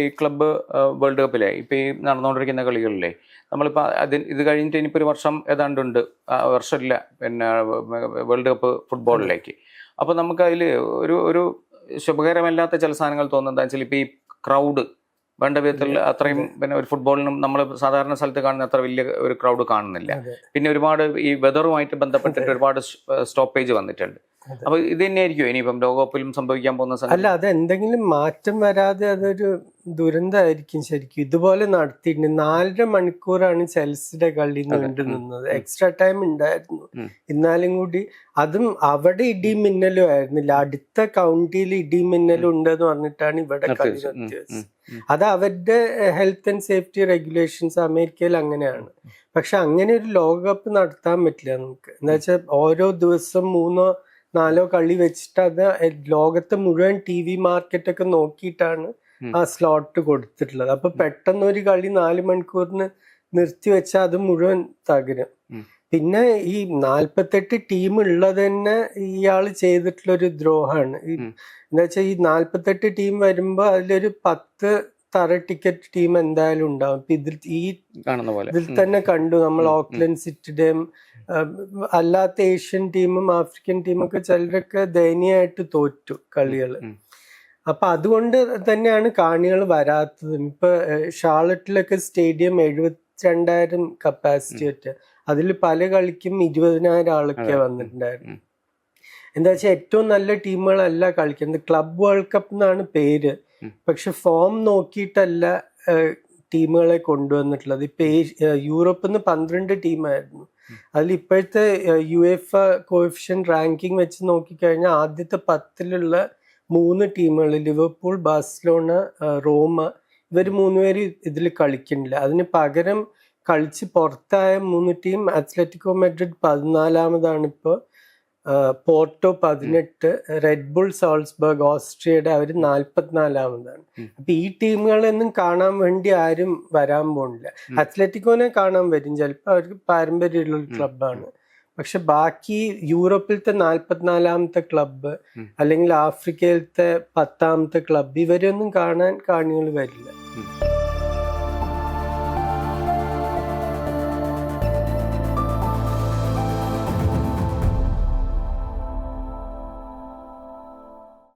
ഈ club world കപ്പിലെ ഇപ്പോൾ ഈ നടന്നുകൊണ്ടിരിക്കുന്ന കളികളിലെ നമ്മളിപ്പോൾ ഇത് കഴിഞ്ഞിട്ട് ഇനിയിപ്പോൾ ഒരു വർഷം ഏതാണ്ടുണ്ട്, വർഷമില്ല പിന്നെ വേൾഡ് കപ്പ് ഫുട്ബോളിലേക്ക്. അപ്പോൾ നമുക്കതിൽ ഒരു ശുഭകരമല്ലാത്ത ചില സാധനങ്ങൾ തോന്നുന്നത് എന്താ വെച്ചാൽ ഇപ്പോൾ ഈ ക്രൗഡ് വേണ്ട വിധത്തിൽ അത്രയും പിന്നെ ഒരു ഫുട്ബോളിനും നമ്മൾ സാധാരണ സ്ഥലത്ത് കാണുന്ന അത്ര വലിയ ഒരു ക്രൗഡ് കാണുന്നില്ല. പിന്നെ ഒരുപാട് ഈ വെതറുമായിട്ട് ബന്ധപ്പെട്ടിട്ട് ഒരുപാട് സ്റ്റോപ്പേജ് വന്നിട്ടുണ്ട്. അപ്പൊ ഇത് തന്നെയായിരിക്കും ഇനിയിപ്പം ലോകകപ്പിലും സംഭവിക്കാൻ പോകുന്ന അല്ല, അത് എന്തെങ്കിലും മാറ്റം വരാതെ അതൊരു ദുരന്തമായിരിക്കും ശരിക്കും. ഇതുപോലെ നടത്തിയിട്ടുണ്ട്. 4.5 മണിക്കൂറാണ് ചെൽസിയുടെ കളി നീണ്ടു നിന്നത്. എക്സ്ട്രാ ടൈം ഉണ്ടായിരുന്നു. എന്നാലും കൂടി അതും അവിടെ ഇടിയും മിന്നലും ആയിരുന്നില്ല, അടുത്ത കൗണ്ടിയിൽ ഇടിയും മിന്നലും ഉണ്ടെന്ന് പറഞ്ഞിട്ടാണ് ഇവിടെ കളി നിർത്തിയത്. അത് അവരുടെ ഹെൽത്ത് ആൻഡ് സേഫ്റ്റി റെഗുലേഷൻസ് അമേരിക്കയിൽ അങ്ങനെയാണ്. പക്ഷെ അങ്ങനെ ഒരു ലോകകപ്പ് നടത്താൻ പറ്റില്ല നമുക്ക്. എന്താ വെച്ചാൽ ഓരോ ദിവസം 3-4 കളി വെച്ചിട്ട് അത് ലോകത്തെ മുഴുവൻ TV മാർക്കറ്റൊക്കെ നോക്കിയിട്ടാണ് ആ സ്ലോട്ട് കൊടുത്തിട്ടുള്ളത്. അപ്പൊ പെട്ടെന്ന് ഒരു കളി 4 മണിക്കൂറിന് നിർത്തി വെച്ചാൽ അത് മുഴുവൻ തകരും. പിന്നെ ഈ 48 ടീം ഉള്ളത് തന്നെ ഇയാള് ചെയ്തിട്ടുള്ളൊരു ദ്രോഹമാണ്. എന്താ വെച്ചാൽ ഈ 48 ടീം വരുമ്പോ അതിലൊരു 10 തറ ടിക്കറ്റ് ടീം എന്തായാലും ഉണ്ടാവും. ഇതിൽ തന്നെ കണ്ടു നമ്മൾ ഓക്ലൻഡ് സിറ്റിയുടെയും അല്ലാത്ത ഏഷ്യൻ ടീമും ആഫ്രിക്കൻ ടീമൊക്കെ ചിലരൊക്കെ ദയനീയമായിട്ട് തോറ്റു കളികള്. അപ്പൊ അതുകൊണ്ട് തന്നെയാണ് കാണികൾ വരാത്തത്. ഇപ്പൊ ഷാർലറ്റിലൊക്കെ സ്റ്റേഡിയം 72,000 കപ്പാസിറ്റി ഒറ്റ, അതിൽ പല കളിക്കും 20,000 ആളൊക്കെ വന്നിട്ടുണ്ടായിരുന്നു. എന്താ വെച്ചാൽ ഏറ്റവും നല്ല ടീമുകളല്ല കളിക്കുന്നത്. ക്ലബ് വേൾഡ് കപ്പ് എന്നാണ് പേര്, പക്ഷെ ഫോം നോക്കിയിട്ടല്ല ടീമുകളെ കൊണ്ടുവന്നിട്ടുള്ളത്. ഇപ്പൊ യൂറോപ്പിൽ നിന്ന് 12 ടീമായിരുന്നു. അതിൽ ഇപ്പോഴത്തെ UEFA കോഎഫിഷ്യന്റ് റാങ്കിങ് വെച്ച് നോക്കിക്കഴിഞ്ഞാൽ ആദ്യത്തെ 10-ലുള്ള 3 ടീമുകൾ ലിവർപൂൾ, ബാഴ്സലോണ, റോമ, ഇവർ 3 പേര് ഇതിൽ കളിക്കുന്നില്ല. അതിന് പകരം കളിച്ച് പുറത്തായ 3 ടീം അത്ലറ്റിക്കോ മാഡ്രിഡ് 14-ാമതാണ് ഇപ്പോൾ, പോർട്ടോ 18, റെഡ് ബുൾ സാൾസ്ബർഗ് ഓസ്ട്രിയയുടെ അവർ 44-ാമതാണ്. അപ്പൊ ഈ ടീമുകളൊന്നും കാണാൻ വേണ്ടി ആരും വരാൻ പോണില്ല. അത്ലറ്റിക്കോനെ കാണാൻ വരും ചിലപ്പോൾ, അവർക്ക് പാരമ്പര്യമുള്ള ക്ലബ്ബാണ്. പക്ഷെ ബാക്കി യൂറോപ്പിലത്തെ 44-ാമത്തെ ക്ലബ്ബ് അല്ലെങ്കിൽ ആഫ്രിക്കയിലത്തെ 10-ാമത്തെ ക്ലബ്ബ് ഇവരൊന്നും കാണാൻ കാണികൾ വരില്ല.